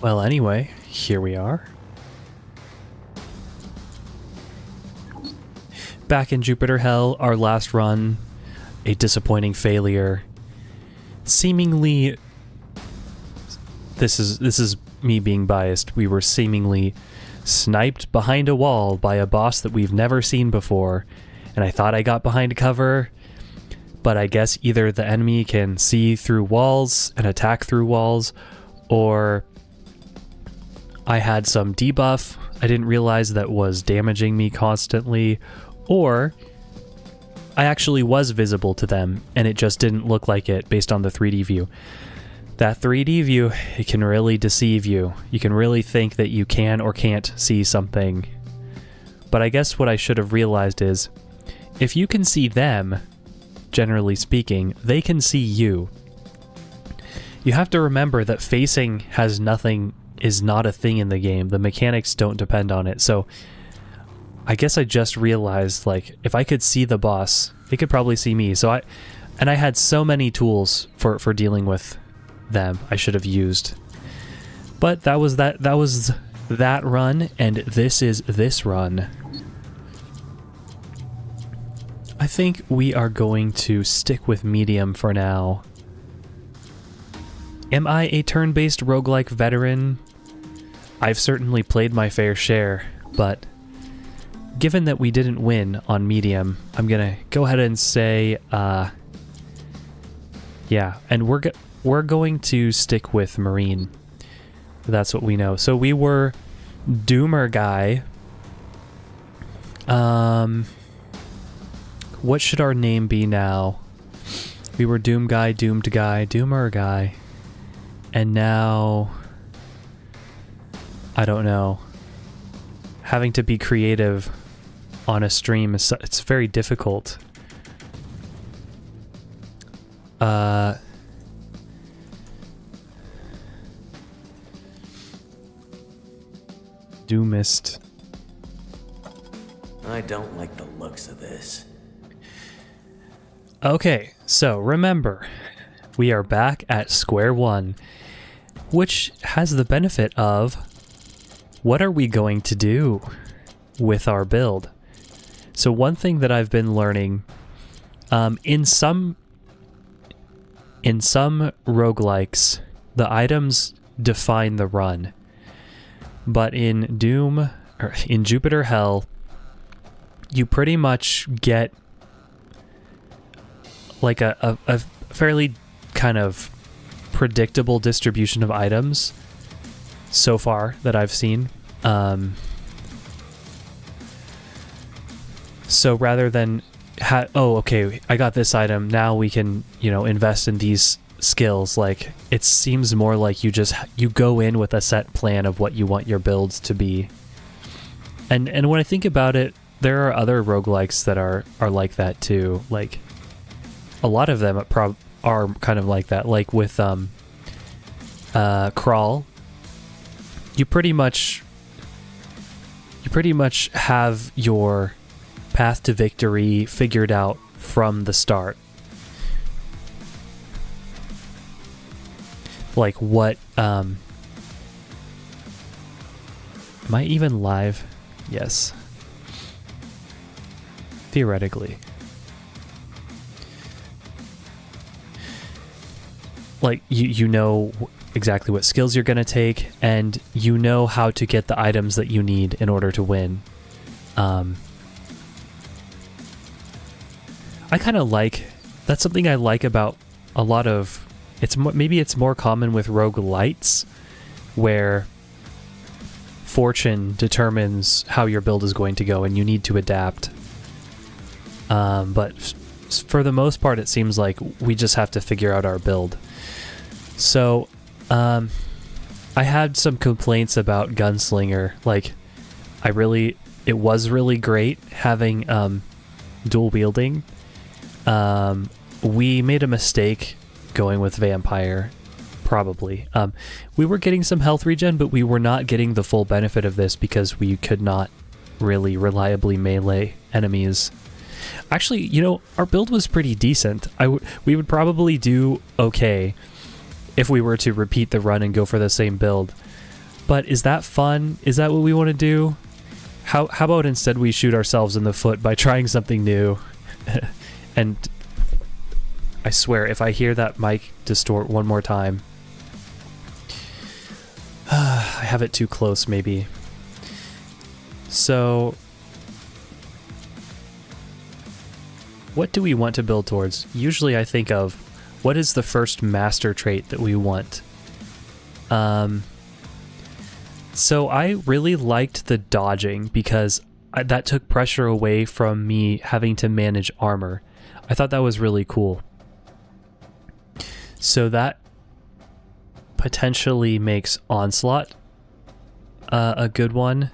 Well, anyway, here we are. Back in Jupiter Hell, our last run, a disappointing failure. Seemingly, this is me being biased. We were seemingly sniped behind a wall by a boss that we've never seen before, and I thought I got behind cover, but I guess either the enemy can see through walls and attack through walls, or I had some debuff I didn't realize that was damaging me constantly, or I actually was visible to them and it just didn't look like it based on the 3D view. That 3D view, it can really deceive you. You can really think that you can or can't see something. But I guess what I should have realized is, if you can see them, generally speaking, they can see you. You have to remember that facing is not a thing in the game. The mechanics don't depend on it. So I guess I just realized, like, if I could see the boss, they could probably see me. So I had so many tools for dealing with them I should have used. But that was that run, and this is this run. I think we are going to stick with medium for now. Am I a turn-based roguelike veteran? I've certainly played my fair share, but given that we didn't win on medium, I'm gonna go ahead and say, yeah, and we're going to stick with Marine. That's what we know. So we were Doomer guy. What should our name be now? We were Doom guy, Doomed guy, Doomer guy. And now, I don't know. Having to be creative on a stream, it's very difficult. Doomist. I don't like the looks of this. Okay, so remember, we are back at square one, which has the benefit of, what are we going to do with our build? So one thing that I've been learning, in some roguelikes, the items define the run. But in Jupiter Hell, you pretty much get like a fairly kind of predictable distribution of items so far that I've seen. So rather than okay, I got this item, now we can, invest in these skills. Like, it seems more like you go in with a set plan of what you want your builds to be. And when I think about it, there are other roguelikes that are like that too. Like, a lot of them are kind of like that. Like with Crawl, you pretty much have your path to victory figured out from the start. Like what, am I even live? Yes. Theoretically. Like, you know exactly what skills you're going to take, and you know how to get the items that you need in order to win. I kind of that's something I like about a lot of, maybe it's more common with roguelites, where fortune determines how your build is going to go and you need to adapt. But for the most part, it seems like we just have to figure out our build. So, I had some complaints about Gunslinger. Like, it was really great having dual wielding. We made a mistake going with Vampire, probably. We were getting some health regen, but we were not getting the full benefit of this because we could not really reliably melee enemies. Actually, our build was pretty decent. We would probably do okay if we were to repeat the run and go for the same build. But is that fun? Is that what we want to do? How about instead we shoot ourselves in the foot by trying something new? And I swear, if I hear that mic distort one more time, I have it too close maybe. So what do we want to build towards? Usually I think of what is the first master trait that we want. So I really liked the dodging because that took pressure away from me having to manage armor. I thought that was really cool. So that potentially makes Onslaught a good one.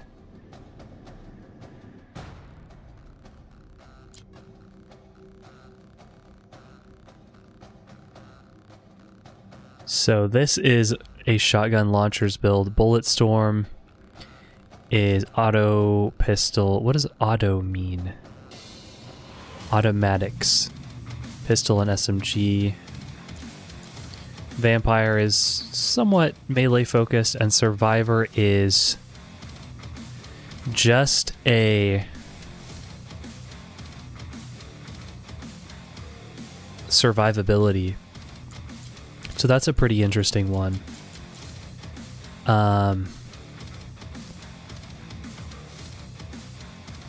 So this is a shotgun launchers build. Bullet Storm is auto pistol. What does auto mean? Automatics. Pistol and SMG. Vampire is somewhat melee focused, and Survivor is just a survivability. So that's a pretty interesting one.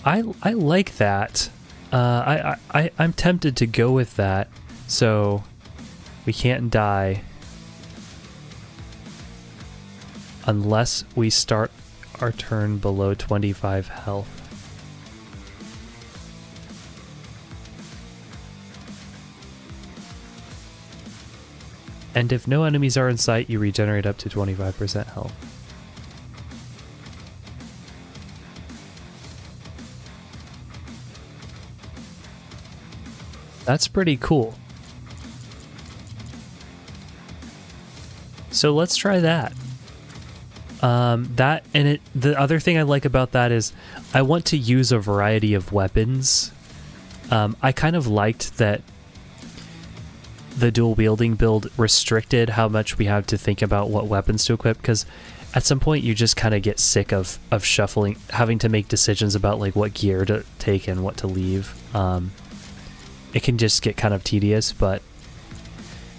I like that. I'm tempted to go with that. So we can't die unless we start our turn below 25 health. And if no enemies are in sight, you regenerate up to 25% health. That's pretty cool. So let's try that. The other thing I like about that is I want to use a variety of weapons. I kind of liked that the dual wielding build restricted how much we have to think about what weapons to equip, because at some point you just kind of get sick of shuffling, having to make decisions about like what gear to take and what to leave. It can just get kind of tedious, but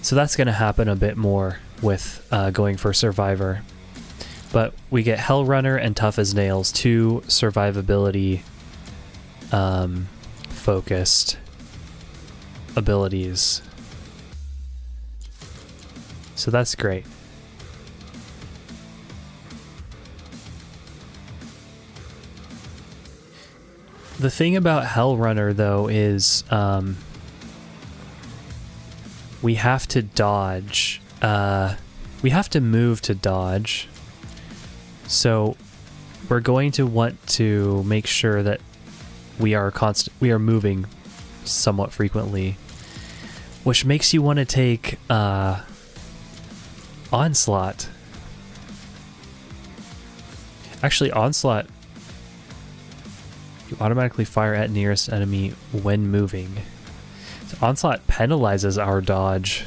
so that's going to happen a bit more with going for Survivor. But we get Hell Runner and Tough as Nails, two survivability focused abilities. So that's great. The thing about Hell Runner, though, is we have to dodge. We have to move to dodge. So we're going to want to make sure that we are moving somewhat frequently, which makes you want to take Onslaught. Actually, Onslaught, you automatically fire at nearest enemy when moving. So Onslaught penalizes our dodge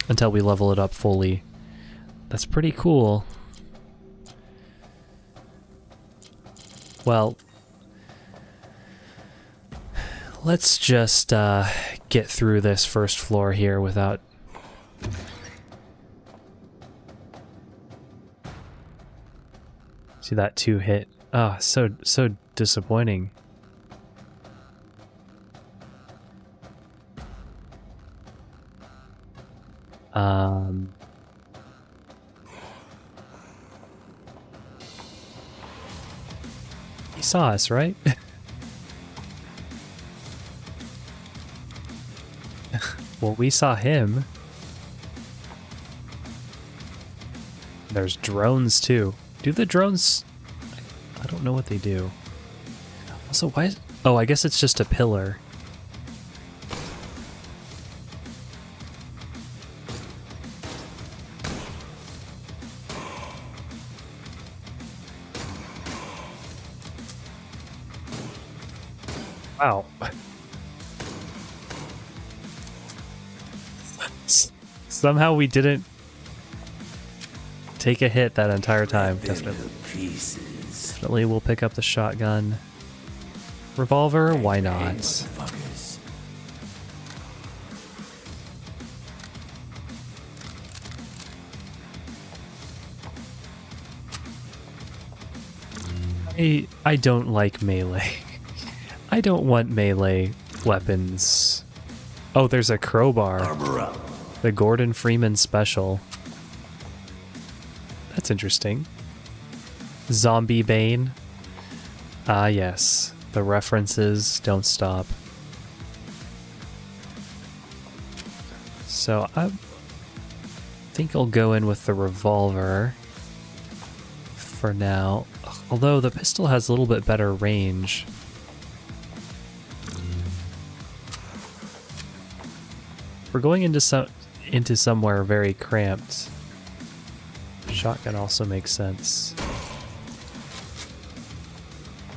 until we level it up fully. That's pretty cool. Well, let's just get through this first floor here without... See that 2 hit? Oh, so disappointing. He saw us, right? Well, we saw him. There's drones too. Do the drones... I don't know what they do. Also, why is... Oh, I guess it's just a pillar. Wow. Somehow we didn't take a hit that entire time. Them Definitely. to pieces. Definitely we'll pick up the shotgun. Revolver, why Hey, not? motherfuckers. I don't like melee. I don't want melee weapons. Oh, there's a crowbar. Armor up. The Gordon Freeman special. That's interesting. Zombie Bane. Ah, yes. The references don't stop. So I think I'll go in with the revolver for now. Although the pistol has a little bit better range. We're going into somewhere very cramped. Shotgun also makes sense.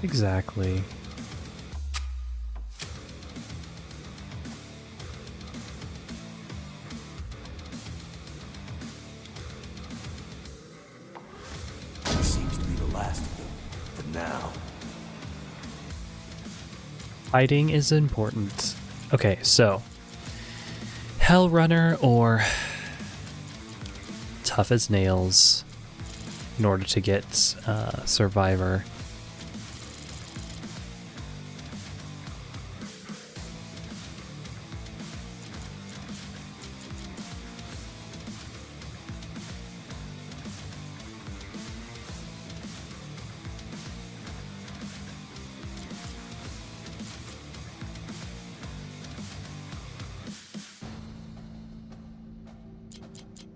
Exactly. That seems to be the last of them. For now. Hiding is important. Okay, so Hell Runner or Tough as Nails in order to get Survivor.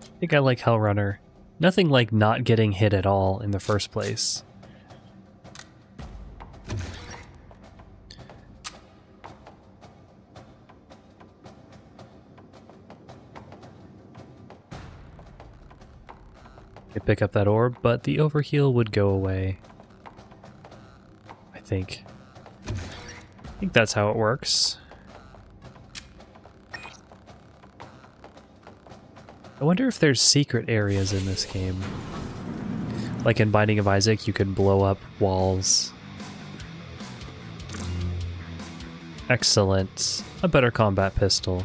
I think I like Hell Runner. Nothing like not getting hit at all in the first place. I pick up that orb, but the overheal would go away. I think. I think that's how it works. I wonder if there's secret areas in this game. Like in Binding of Isaac, you can blow up walls. Excellent. A better combat pistol.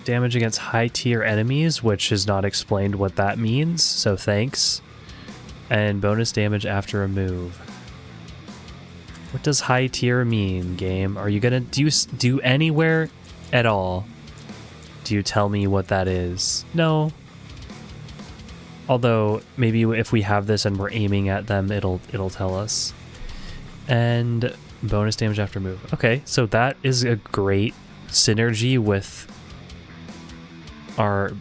Damage against high tier enemies, which is not explained what that means, so thanks. And bonus damage after a move. What does high tier mean, game? Are you gonna do anywhere at all? Do you tell me what that is? No. Although maybe if we have this and we're aiming at them, it'll tell us. And bonus damage after move. Okay, so that is a great synergy with our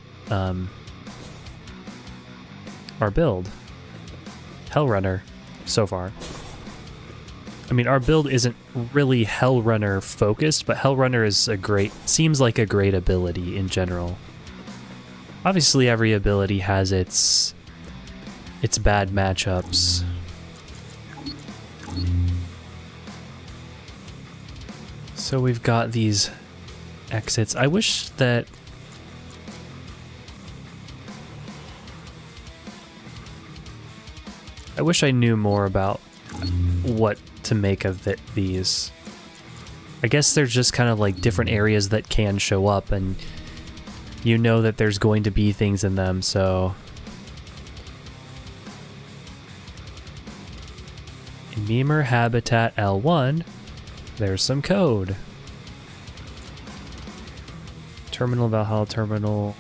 build. Hellrunner so far. I mean, our build isn't really Hellrunner focused, but Hellrunner is seems like a great ability in general. Obviously, every ability has its bad matchups. So we've got these exits. I wish I knew more about what to make of these. I guess there's just kind of like different areas that can show up, and you know that there's going to be things in them, so... In Memur Habitat L1, there's some code. Terminal Valhalla Terminal...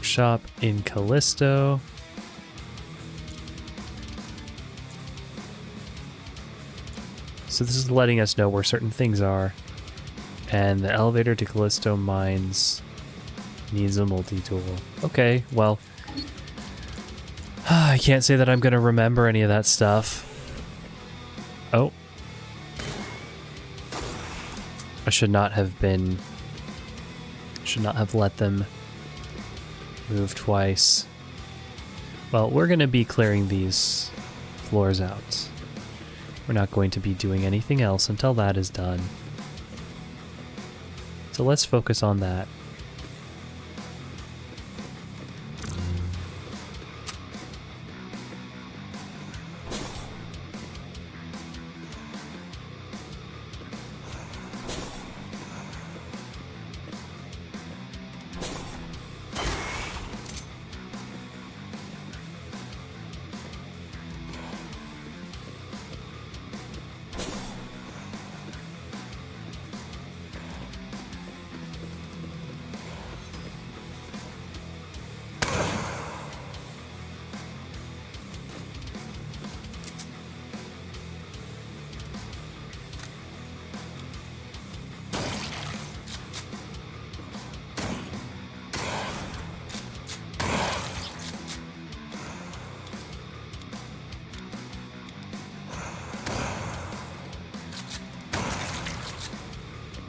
Shop in Callisto. So this is letting us know where certain things are. And the elevator to Callisto Mines needs a multi-tool. Okay, well... I can't say that I'm going to remember any of that stuff. Oh. I should not have let them move twice. Well, we're going to be clearing these floors out. We're not going to be doing anything else until that is done. So let's focus on that.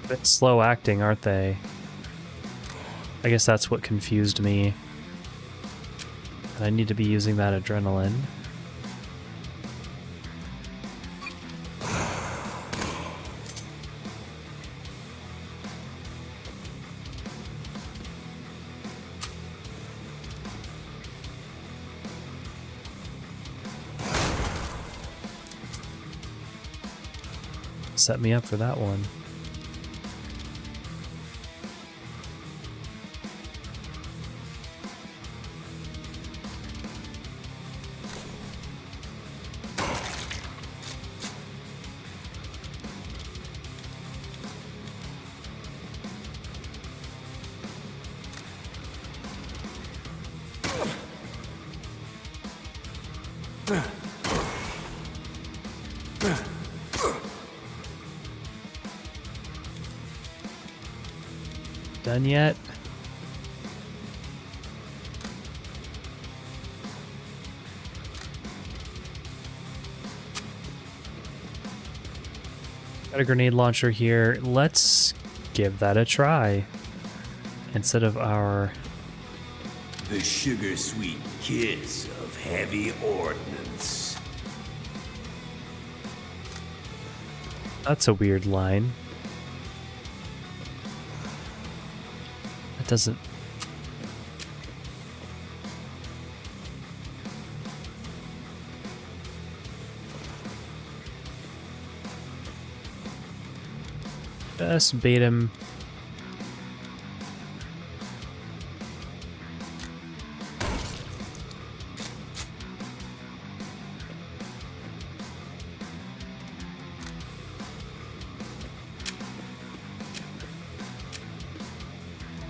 Bit slow acting, aren't they? I guess that's what confused me. I need to be using that adrenaline. Set me up for that one. Done yet? Got a grenade launcher here. Let's give that a try. Instead of our... The sugar-sweet kiss of heavy ordnance. That's a weird line. That doesn't... Just bait him.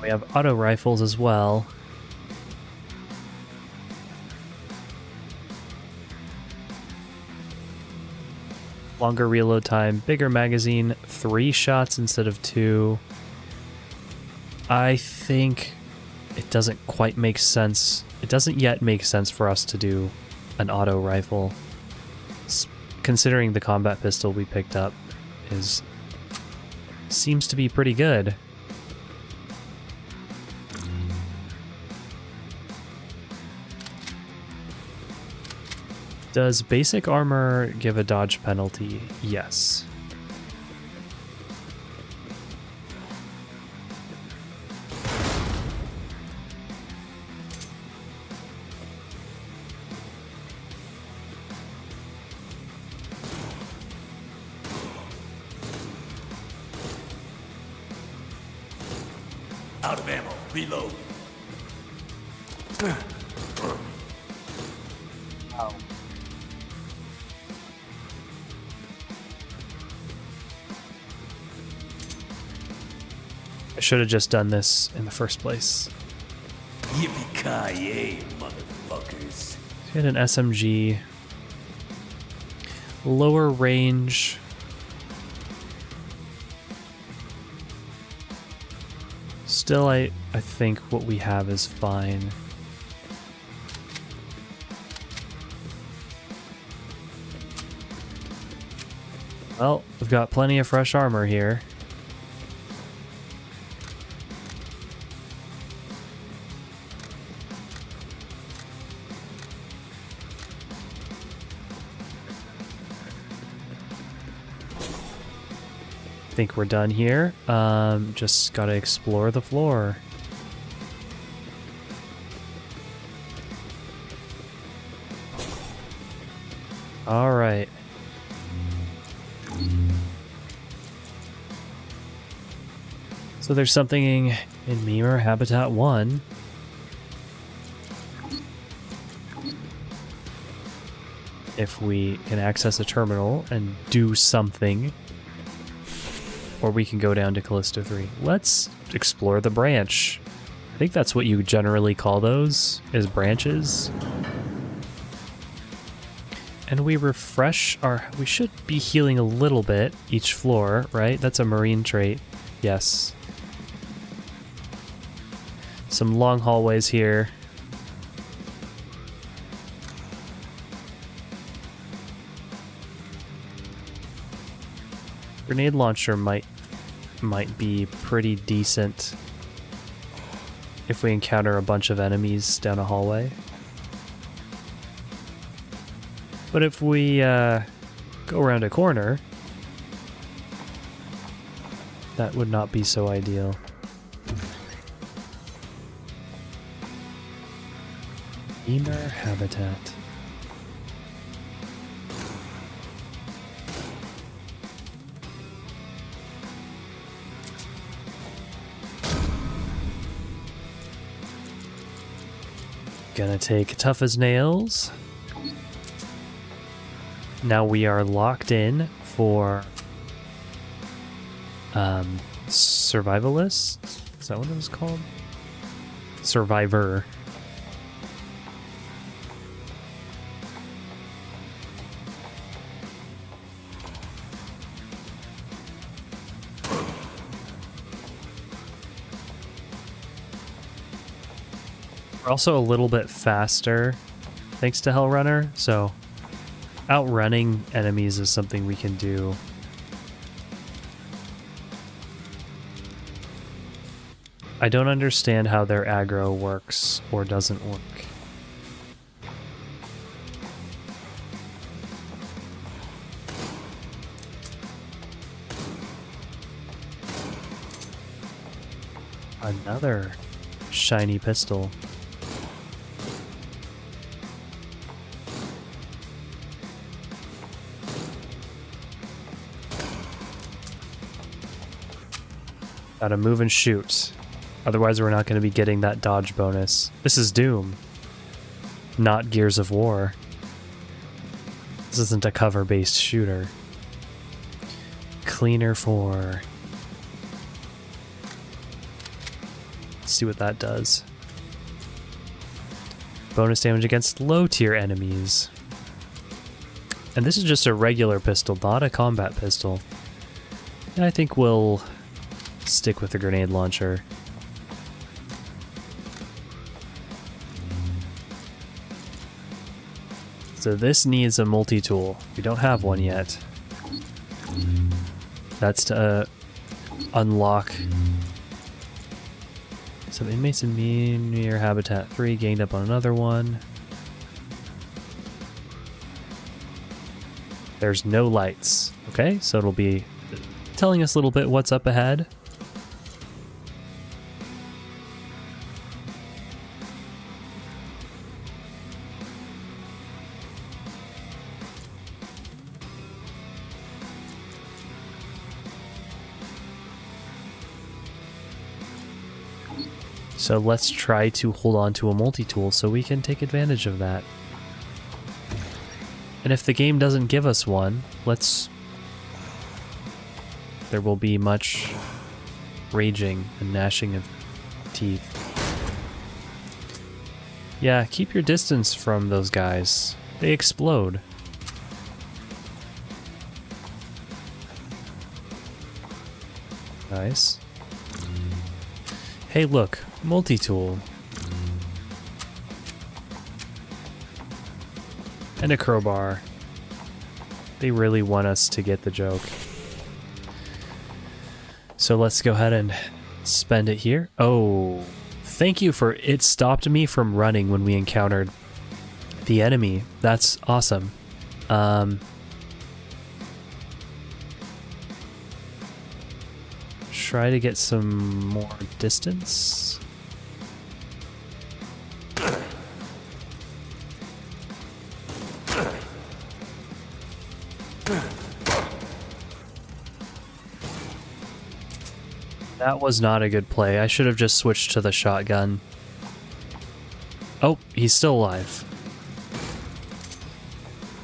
We have auto rifles as well. Longer reload time, bigger magazine, 3 shots instead of 2. I think it doesn't quite make sense. It doesn't yet make sense for us to do an auto rifle. Considering the combat pistol we picked up seems to be pretty good. Does basic armor give a dodge penalty? Yes. Out of ammo. Reload. I should have just done this in the first place. Yippee-ki-yay, motherfuckers. Hit an SMG. Lower range. Still, I think what we have is fine. Well, we've got plenty of fresh armor here. think we're done here. Just gotta explore the floor. All right. So there's something in Memur Habitat 1. If we can access a terminal and do something. Or we can go down to Callisto 3. Let's explore the branch. I think that's what you generally call those, is branches. And we refresh our... We should be healing a little bit each floor, right? That's a marine trait. Yes. Some long hallways here. Grenade launcher might be pretty decent if we encounter a bunch of enemies down a hallway. But if we go around a corner, that would not be so ideal. Memur Habitat. Gonna take Tough as Nails. Now we are locked in for Survivalist? Is that what it was called? Survivor. We're also a little bit faster thanks to Hellrunner, so outrunning enemies is something we can do. I don't understand how their aggro works or doesn't work. Another shiny pistol. Gotta move and shoot. Otherwise we're not going to be getting that dodge bonus. This is Doom, not Gears of War. This isn't a cover-based shooter. Cleaner 4. Let's see what that does. Bonus damage against low-tier enemies. And this is just a regular pistol, not a combat pistol. And I think we'll stick with the grenade launcher. So this needs a multi-tool. We don't have one yet. That's to unlock some inmates in Memur Habitat 3 gained up on another one. There's no lights. Okay, so it'll be telling us a little bit what's up ahead. So let's try to hold on to a multi-tool so we can take advantage of that. And if the game doesn't give us one, there will be much raging and gnashing of teeth. Yeah, keep your distance from those guys. They explode. Nice. Hey, look, multi-tool. And a crowbar. They really want us to get the joke. So let's go ahead and spend it here. Oh, thank you for... It stopped me from running when we encountered the enemy. That's awesome. try to get some more distance. That was not a good play. I should have just switched to the shotgun. Oh, he's still alive.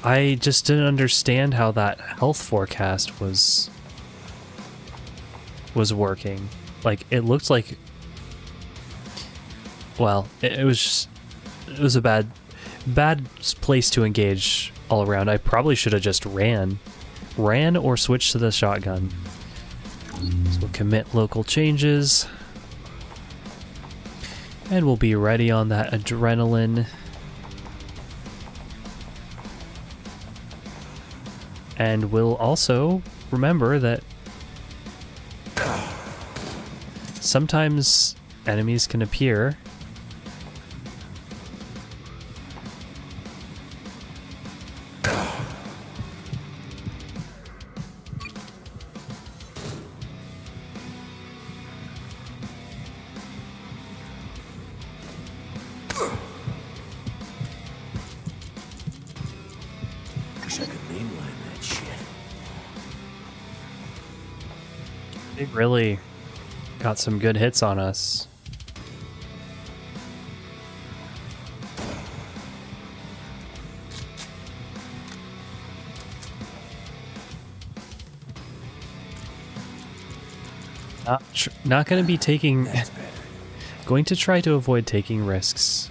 I just didn't understand how that health forecast was working. Like, it looked like... Well, it was a bad place to engage all around. I probably should have just ran or switched to the shotgun. So we'll commit local changes. And we'll be ready on that adrenaline. And we'll also remember that sometimes enemies can appear Wish I could mainline that shit. They really got some good hits on us. Not going to be taking... That's better. Going to try to avoid taking risks.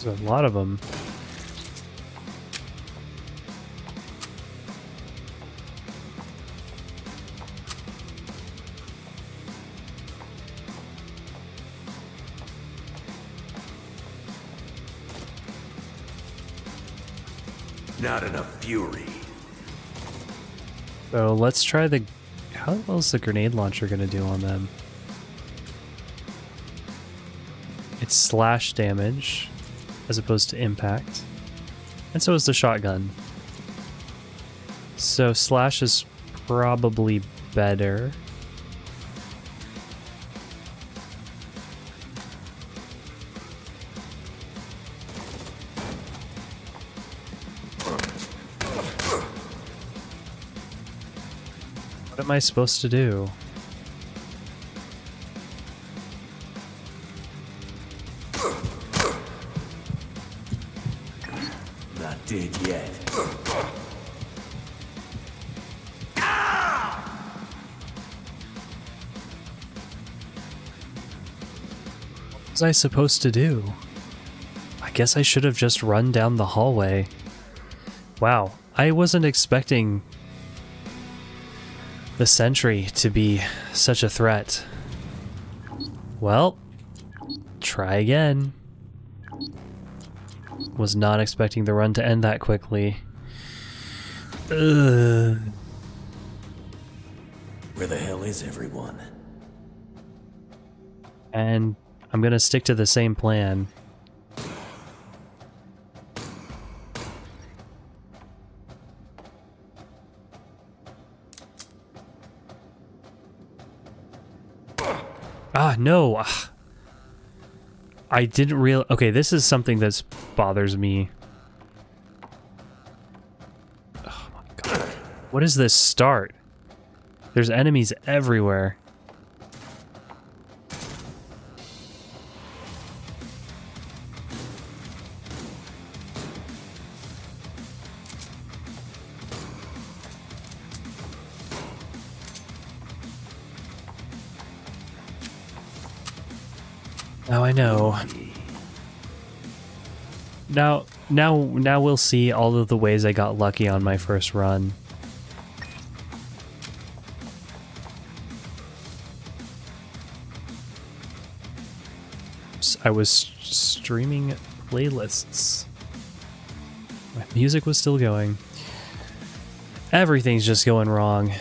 There's a lot of them. Not enough fury. So let's try the... How well is the grenade launcher going to do on them? It's slash damage as opposed to impact. And so is the shotgun. So slash is probably better. What am I supposed to do? Not dead yet. What was I supposed to do? I guess I should have just run down the hallway. Wow, I wasn't expecting the sentry to be such a threat. Well, try again. Was not expecting the run to end that quickly. Ugh. Where the hell is everyone? And I'm gonna stick to the same plan. Ah, no. Ah. I didn't real. Okay, this is something that bothers me. Oh my god. What is this start? There's enemies everywhere. Now I know. Now we'll see all of the ways I got lucky on my first run. I was streaming playlists. My music was still going. Everything's just going wrong.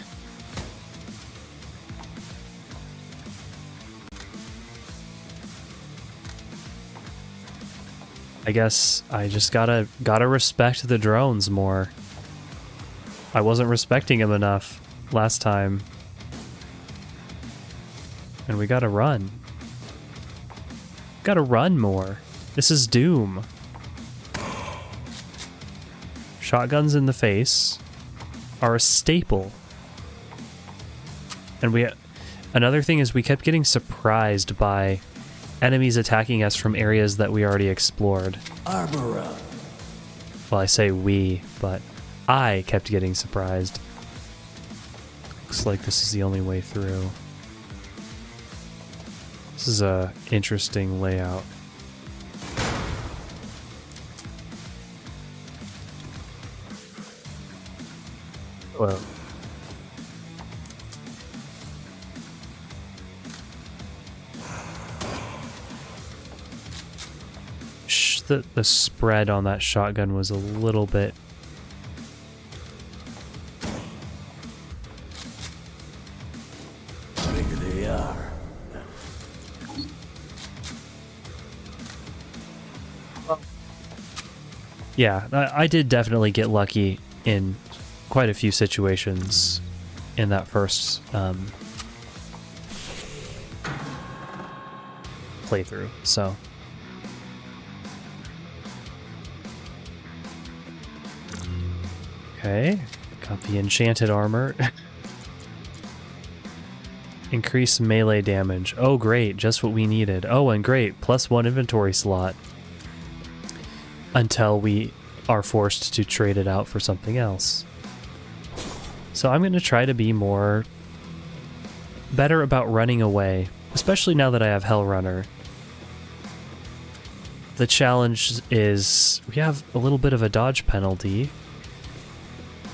I guess I just gotta respect the drones more. I wasn't respecting them enough last time. And we gotta run. Gotta run more. This is Doom. Shotguns in the face are a staple. And another thing is we kept getting surprised by enemies attacking us from areas that we already explored. Armor up. Well, I say we, but I kept getting surprised. Looks like this is the only way through. This is a interesting layout. Whoa. The spread on that shotgun was a little bit... Bigger they are. Yeah, I did definitely get lucky in quite a few situations in that first playthrough, so... Okay, got the enchanted armor. Increase melee damage. Oh great, just what we needed. Oh, and great, +1 inventory slot. Until we are forced to trade it out for something else. So I'm going to try to be better about running away, especially now that I have Hellrunner. The challenge is we have a little bit of a dodge penalty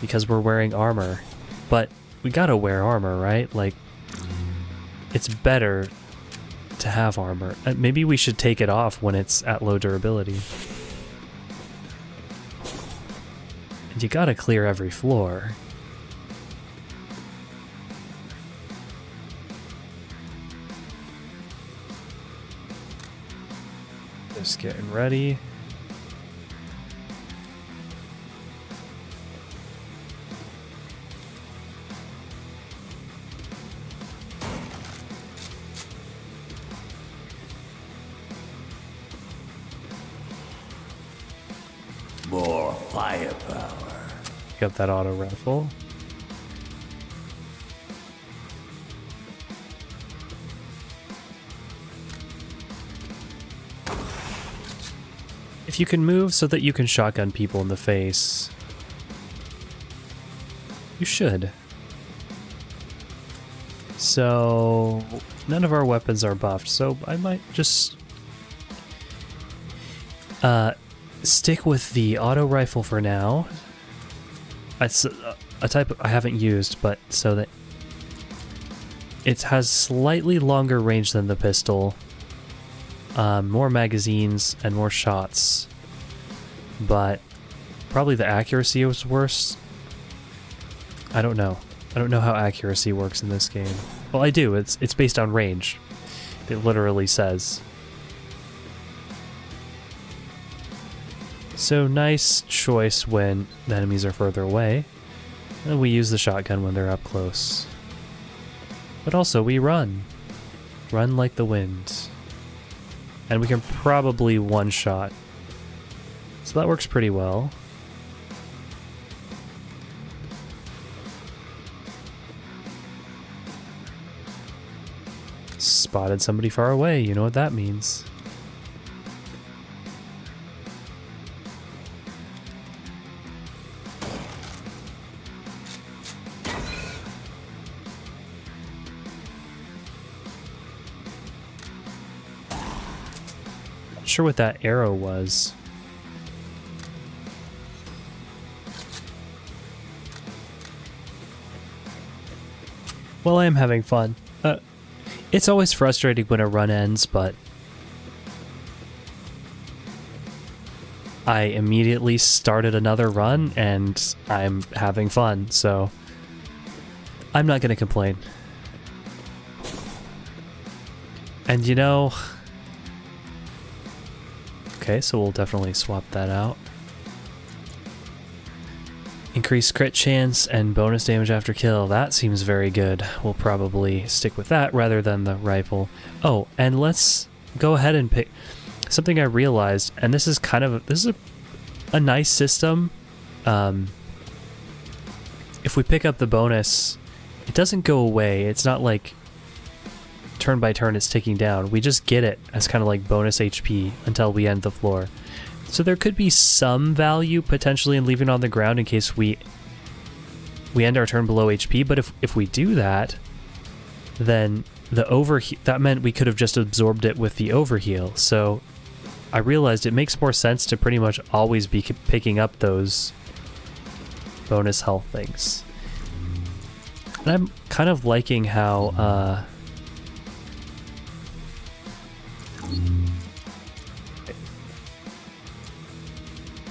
because we're wearing armor, but we gotta wear armor, right? Like, it's better to have armor. Maybe we should take it off when it's at low durability. And you gotta clear every floor. Just getting ready. More firepower. Got that auto rifle. If you can move so that you can shotgun people in the face, you should. So, none of our weapons are buffed, so I might just stick with the auto rifle for now. It's a type I haven't used, but so that it has slightly longer range than the pistol, more magazines and more shots, but probably the accuracy was worse. I don't know how accuracy works in this game. Well, I do. It's based on range. It literally says. So nice choice when the enemies are further away, and we use the shotgun when they're up close. But also we run like the wind, and we can probably one-shot, so that works pretty well. Spotted somebody far away, you know what that means. Not sure what that arrow was. Well, I am having fun. It's always frustrating when a run ends, but I immediately started another run and I'm having fun, so I'm not going to complain. And you know, okay, so we'll definitely swap that out. Increased crit chance and bonus damage after kill. That seems very good. We'll probably stick with that rather than the rifle. Oh, and let's go ahead and pick something I realized, and this is a nice system. If we pick up the bonus, it doesn't go away. It's not like turn by turn it's ticking down. We just get it as kind of like bonus HP until we end the floor. So there could be some value potentially in leaving it on the ground in case we end our turn below HP, but if we do that, then that meant we could have just absorbed it with the overheal. So I realized it makes more sense to pretty much always be picking up those bonus health things. And I'm kind of liking how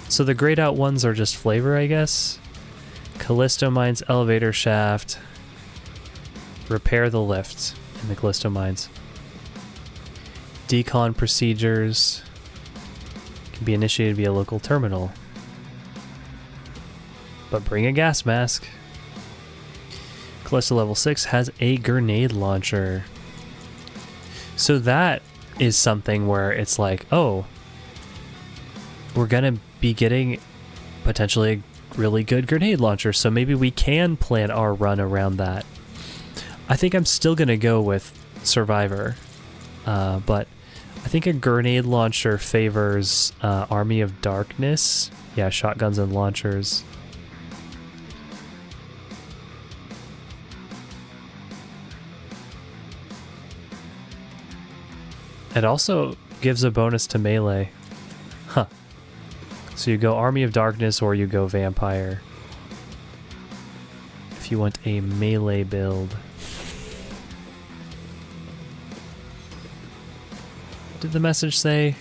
so the grayed out ones are just flavor, I guess. Callisto Mines elevator shaft. Repair the lift in the Callisto Mines. Decon procedures can be initiated via local terminal. But bring a gas mask. Callisto level 6 has a grenade launcher. So that is something where it's like, oh, we're gonna be getting potentially a really good grenade launcher, so maybe we can plan our run around that. I think I'm still gonna go with Survivor, but I think a grenade launcher favors Army of Darkness. Yeah, shotguns and launchers. It also gives a bonus to melee. Huh. So you go Army of Darkness or you go Vampire. If you want a melee build. What did the message say?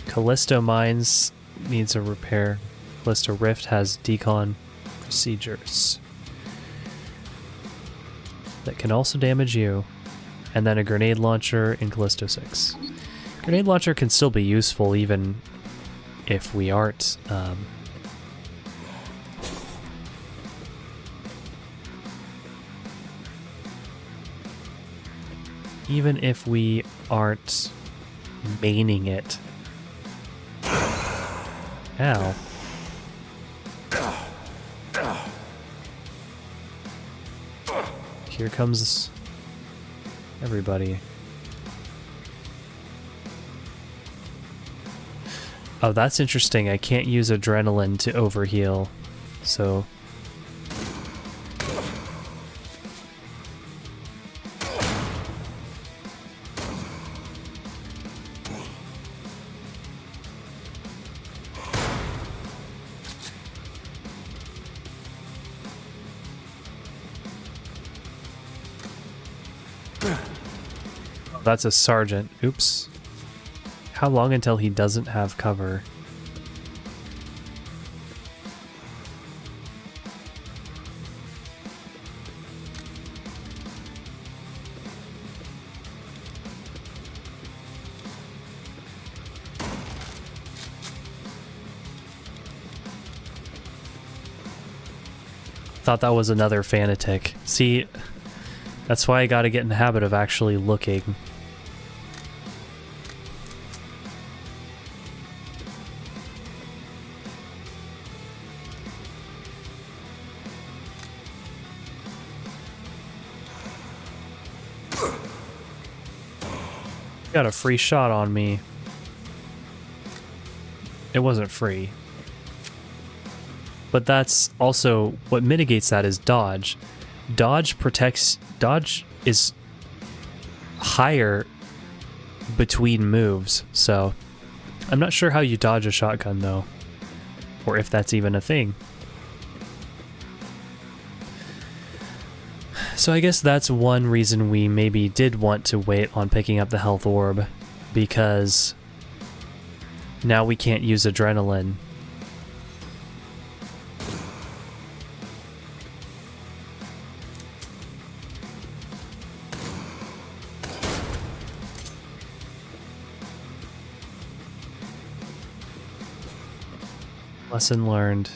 Callisto Mines needs a repair. Callisto Rift has decon procedures that can also damage you. And then a grenade launcher in Callisto 6. Grenade launcher can still be useful even if we aren't maining it. Ow. Here comes everybody. Oh, that's interesting. I can't use adrenaline to overheal, so... That's a sergeant. Oops. How long until he doesn't have cover? Thought that was another fanatic. See, that's why I gotta get in the habit of actually looking. Got a free shot on me. It wasn't free. But that's also what mitigates that is dodge. Dodge is higher between moves, so I'm not sure how you dodge a shotgun though, or if that's even a thing. So I guess that's one reason we maybe did want to wait on picking up the health orb, because Now we can't use adrenaline. Lesson learned.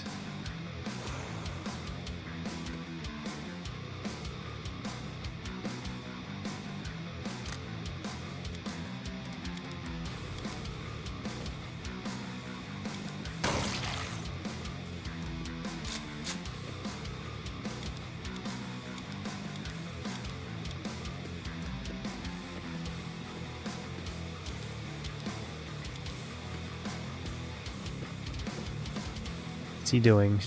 What's he doing?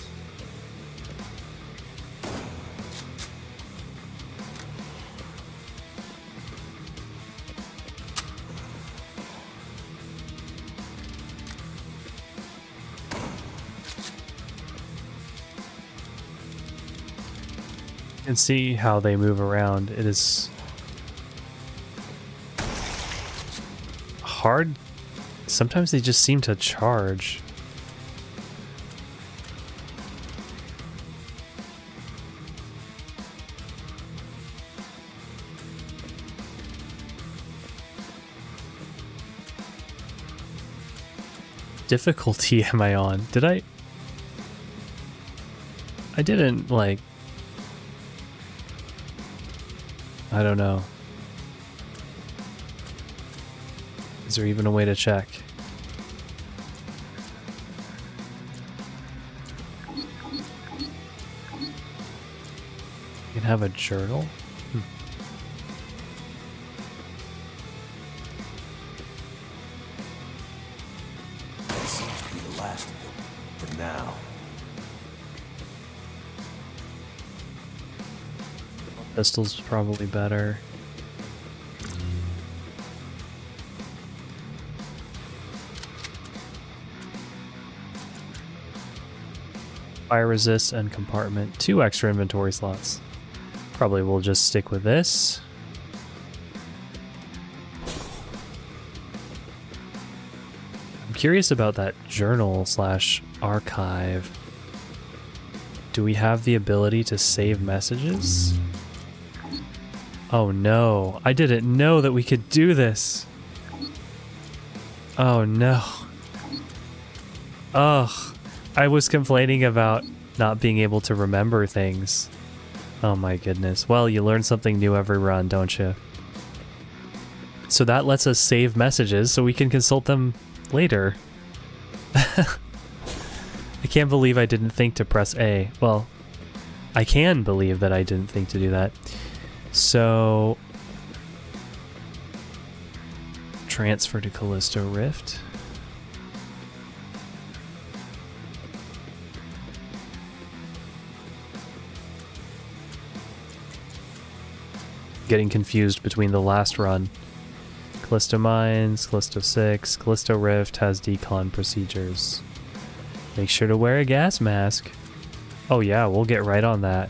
You can see how they move around. It is hard. Sometimes they just seem to charge. Difficulty am I on? Did I didn't, like... I don't know. Is there even a way to check? You can have a journal? This seems to be the last of them. For now. Pistol's probably better. Fire resist and compartment. 2 extra inventory slots. Probably we'll just stick with this. I'm curious about that journal slash archive. Do we have the ability to save messages? Oh no, I didn't know that we could do this. Oh no. Ugh, I was complaining about not being able to remember things. Oh my goodness. Well, you learn something new every run, don't you? So that lets us save messages so we can consult them later. I can't believe I didn't think to press A. Well, I can believe that I didn't think to do that. So, transfer to Callisto Rift. Getting confused between the last run. Callisto Mines, Callisto 6, Callisto Rift has decon procedures. Make sure to wear a gas mask. Oh yeah, we'll get right on that.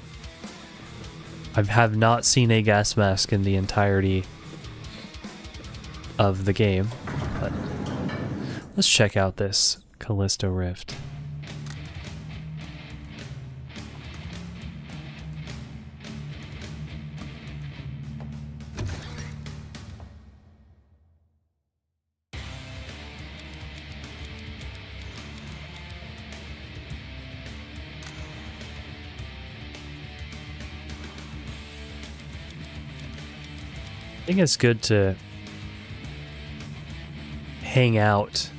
I have not seen a gas mask in the entirety of the game, but let's check out this Callisto Rift. I think it's good to hang out.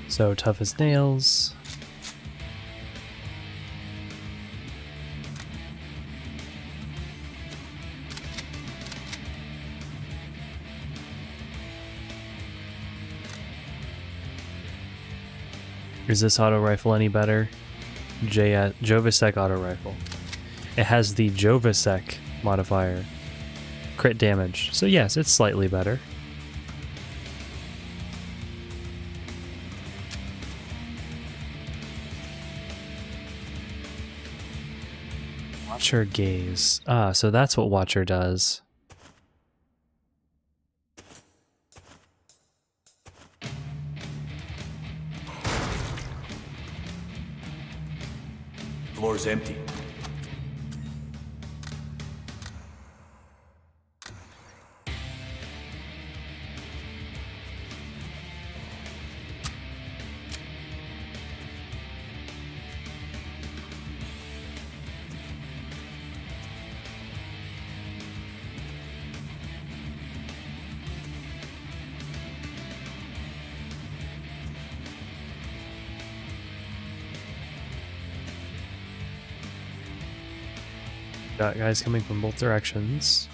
So tough as nails. Is this auto rifle any better? Jovisek auto rifle. It has the Jovisek modifier. Crit damage. So yes, it's slightly better. Watcher gaze. Ah, so that's what Watcher does. Floor's empty. Got guys coming from both directions.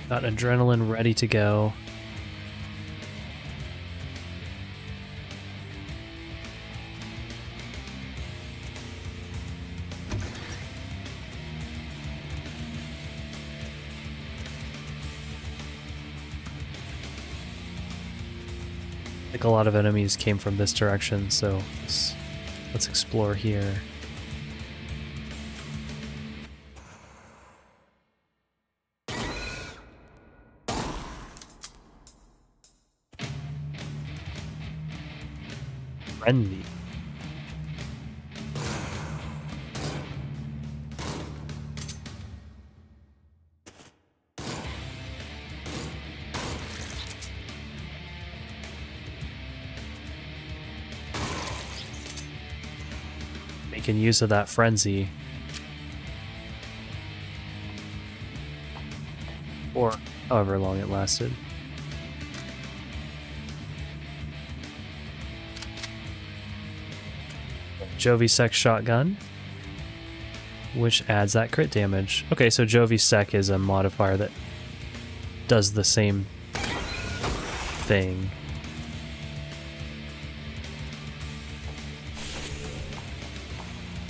Got adrenaline ready to go. I think a lot of enemies came from this direction, so let's explore here. Friendly. Making use of that frenzy. Or however long it lasted. Jovisek shotgun, which adds that crit damage. Okay, so Jovisek is a modifier that does the same thing.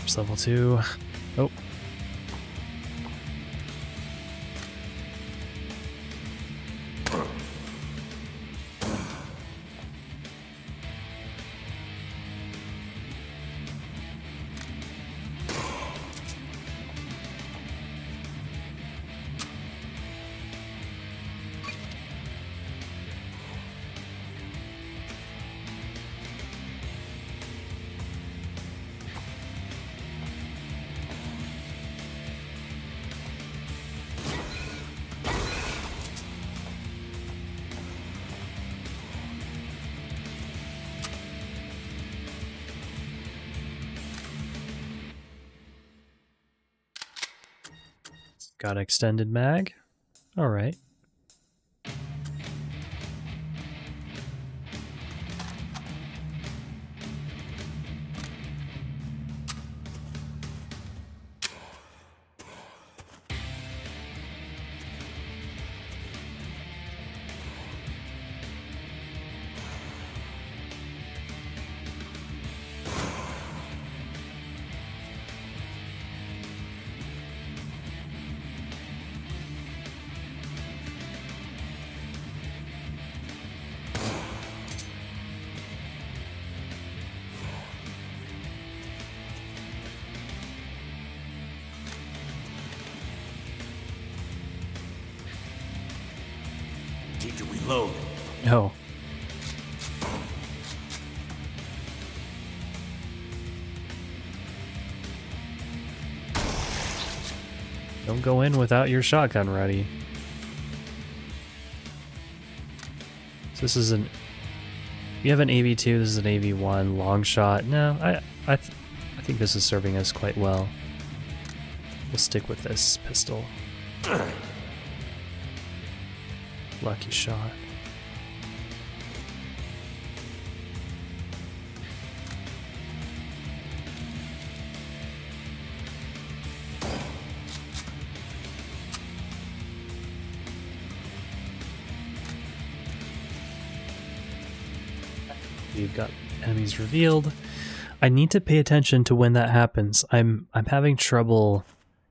It's level 2. Oh. Got extended mag. All right. Need to reload. Oh. Don't go in without your shotgun ready. So this is an... You have an AV2, this is an AV1 long shot. No, think this is serving us quite well. We'll stick with this pistol. Lucky shot. We've got enemies revealed. I need to pay attention to when that happens. I'm having trouble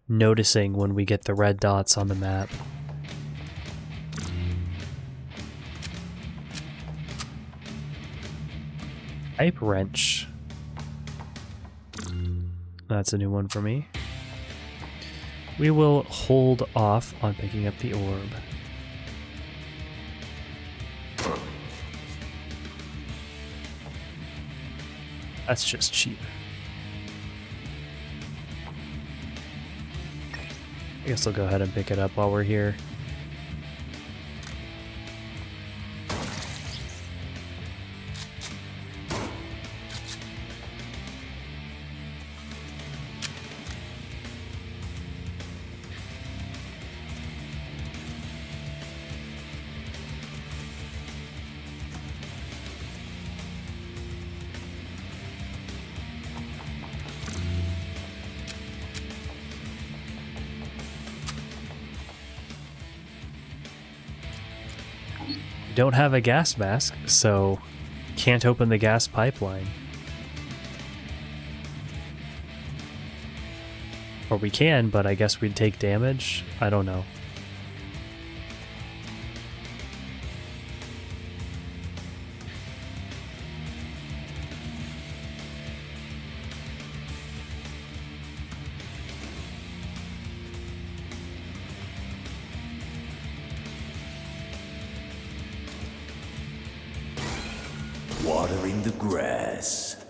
noticing when we get the red dots on the map. Pipe wrench. That's a new one for me. We will hold off on picking up the orb. That's just cheap. I guess I'll go ahead and pick it up while we're here. Don't have a gas mask, so can't open the gas pipeline. Or we can, but I guess we'd take damage? I don't know. Watering the grass.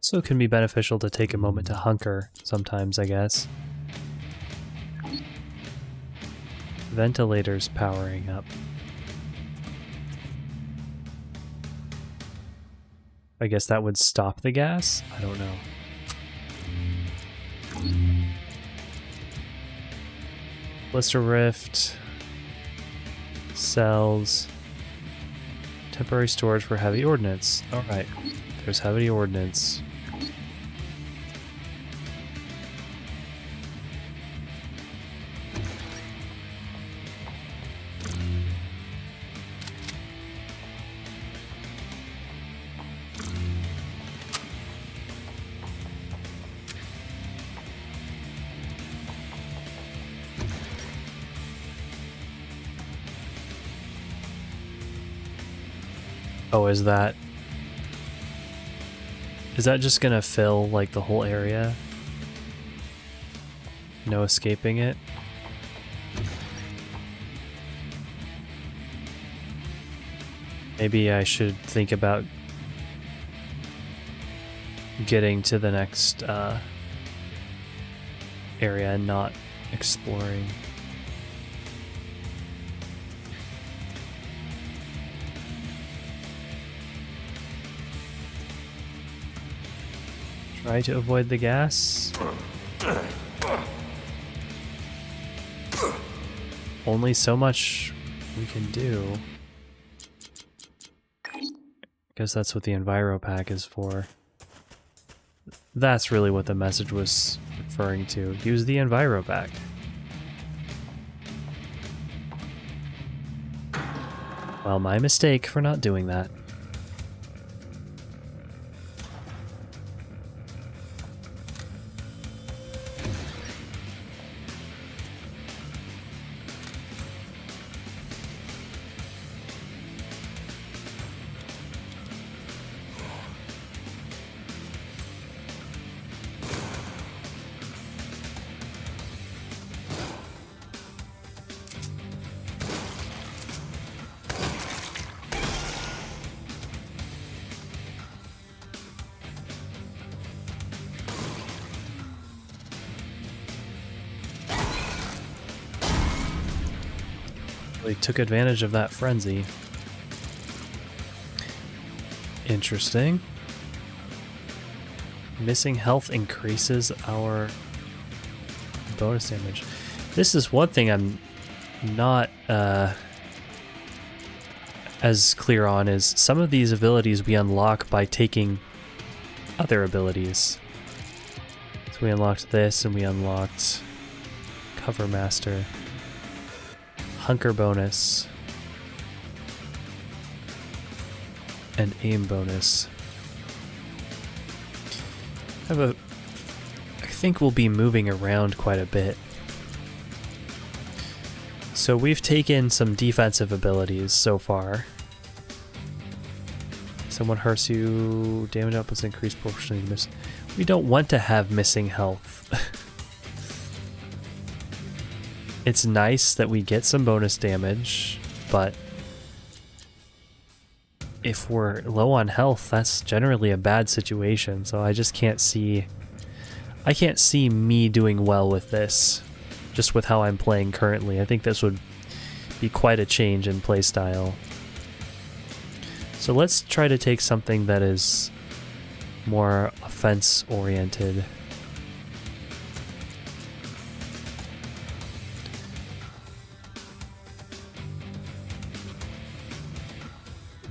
So it can be beneficial to take a moment to hunker sometimes, I guess. Ventilators powering up. I guess that would stop the gas? I don't know. Blister Rift. Cells. Temporary storage for heavy ordnance. Alright, there's heavy ordnance. Oh, is that just gonna fill like the whole area? No escaping it? Maybe I should think about getting to the next area and not exploring. Try to avoid the gas. Only so much we can do. Guess that's what the Enviro Pack is for. That's really what the message was referring to. Use the Enviro Pack. Well, my mistake for not doing that. They took advantage of that frenzy. Interesting. Missing health increases our bonus damage. This is one thing I'm not as clear on, is some of these abilities we unlock by taking other abilities. So we unlocked this, and we unlocked Cover Master, Hunker bonus, and aim bonus. I think we'll be moving around quite a bit. So we've taken some defensive abilities so far. Someone hurts you, damage outputs increased proportionally. We don't want to have missing health. It's nice that we get some bonus damage, but if we're low on health, that's generally a bad situation. So I just can't see... I can't see me doing well with this, just with how I'm playing currently. I think this would be quite a change in playstyle. So let's try to take something that is more offense-oriented.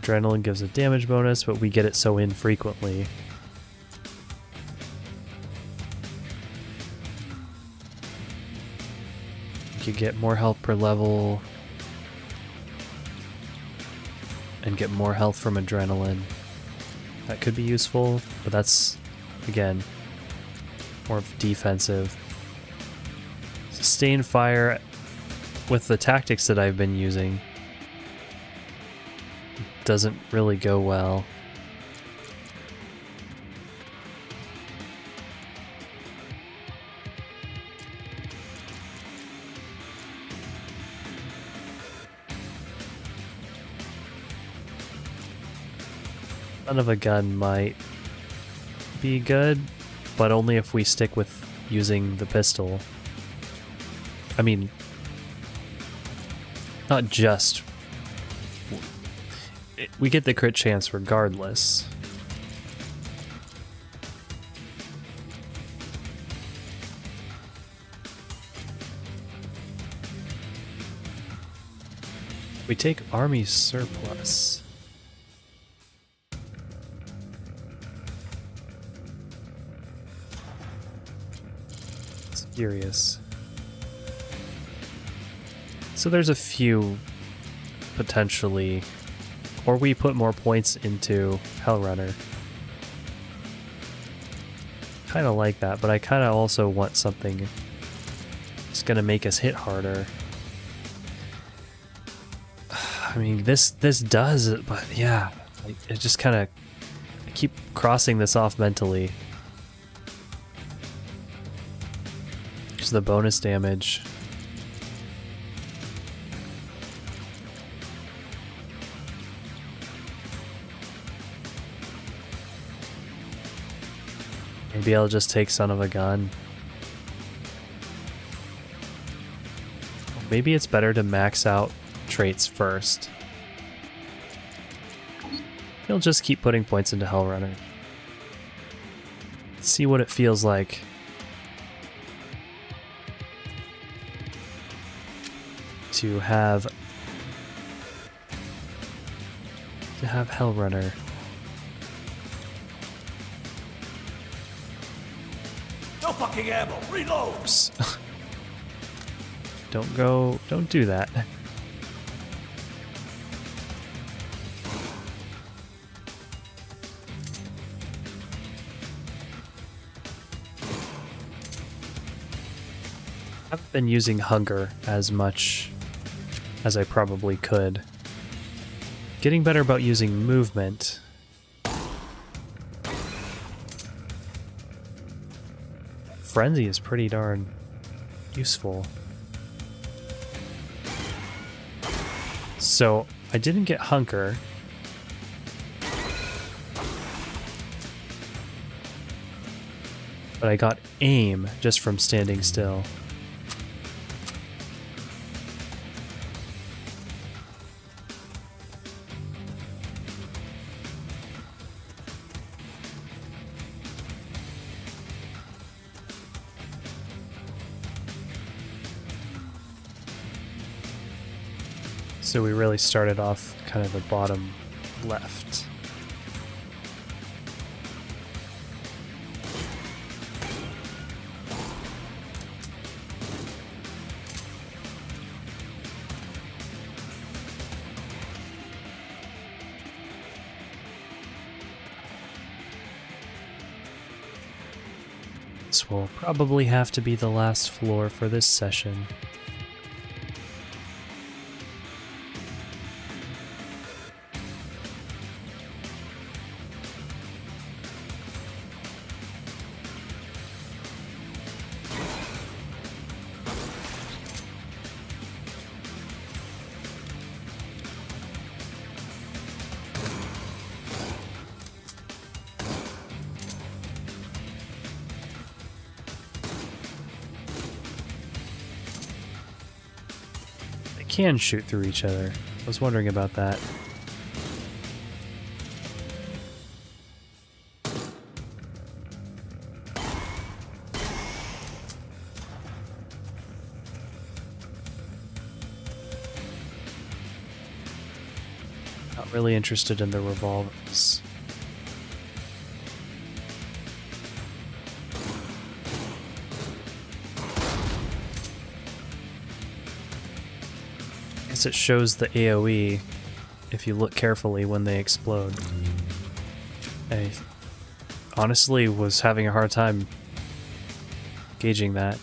Adrenaline gives a damage bonus, but we get it so infrequently. You could get more health per level and get more health from adrenaline. That could be useful, but that's, again, more defensive. Sustain fire with the tactics that I've been using doesn't really go well. Son of a gun might be good, but only if we stick with using the pistol. I mean, not just... We get the crit chance regardless. We take army surplus. It's curious. So there's a few potentially... Or we put more points into Hellrunner. Kind of like that, but I kind of also want something that's going to make us hit harder. I mean, this does it, but yeah, it just kind of... I keep crossing this off mentally. Just the bonus damage. Maybe I'll just take Son of a Gun. Maybe it's better to max out traits first. He'll just keep putting points into Hellrunner. See what it feels like. To have Hellrunner. No fucking ammo! Reload! Oops. Don't do that. I haven't been using hunger as much as I probably could. Getting better about using movement. Frenzy is pretty darn useful. So I didn't get Hunker. But I got Aim just from standing still. So we really started off kind of the bottom left. This will probably have to be the last floor for this session. Can shoot through each other. I was wondering about that. Not really interested in the revolvers. It shows the AoE if you look carefully when they explode. I honestly was having a hard time gauging that.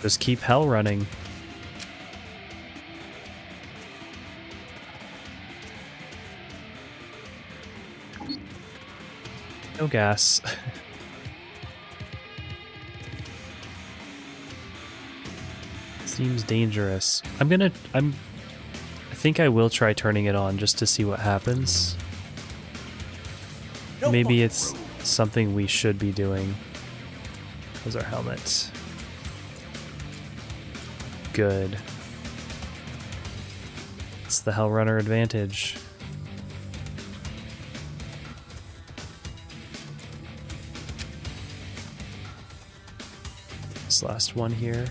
Just keep hell running. No gas. Seems dangerous. I think I will try turning it on just to see what happens. Maybe it's something we should be doing. How's our helmet? Good. It's the Hellrunner advantage. This last one here.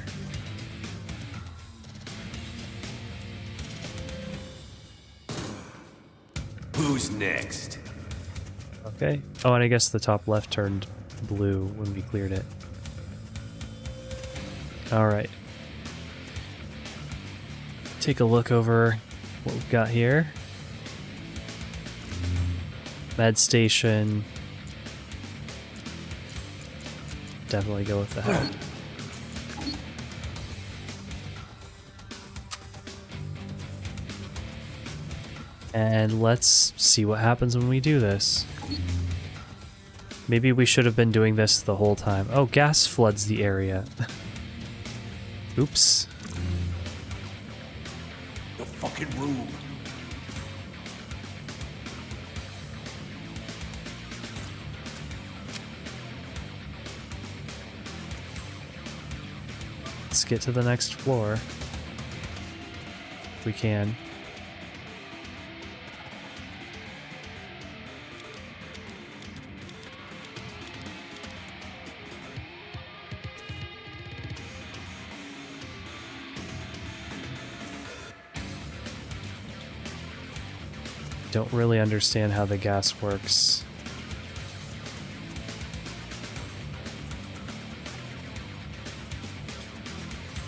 Who's next? Okay. Oh, and I guess the top left turned blue when we cleared it. Alright. Take a look over what we've got here. Med station. Definitely go with the head. And let's see what happens when we do this. Maybe we should have been doing this the whole time. Oh, gas floods the area. Oops. The fucking room. Let's get to the next floor. If we can. Don't really understand how the gas works.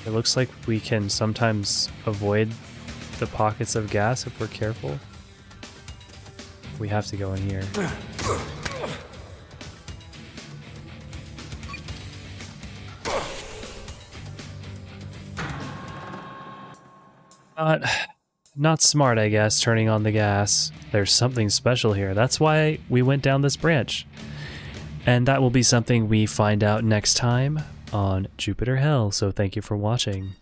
It looks like we can sometimes avoid the pockets of gas if we're careful. We have to go in here. Not smart, I guess, turning on the gas. There's something special here. That's why we went down this branch. And that will be something we find out next time on Jupiter Hell. So thank you for watching.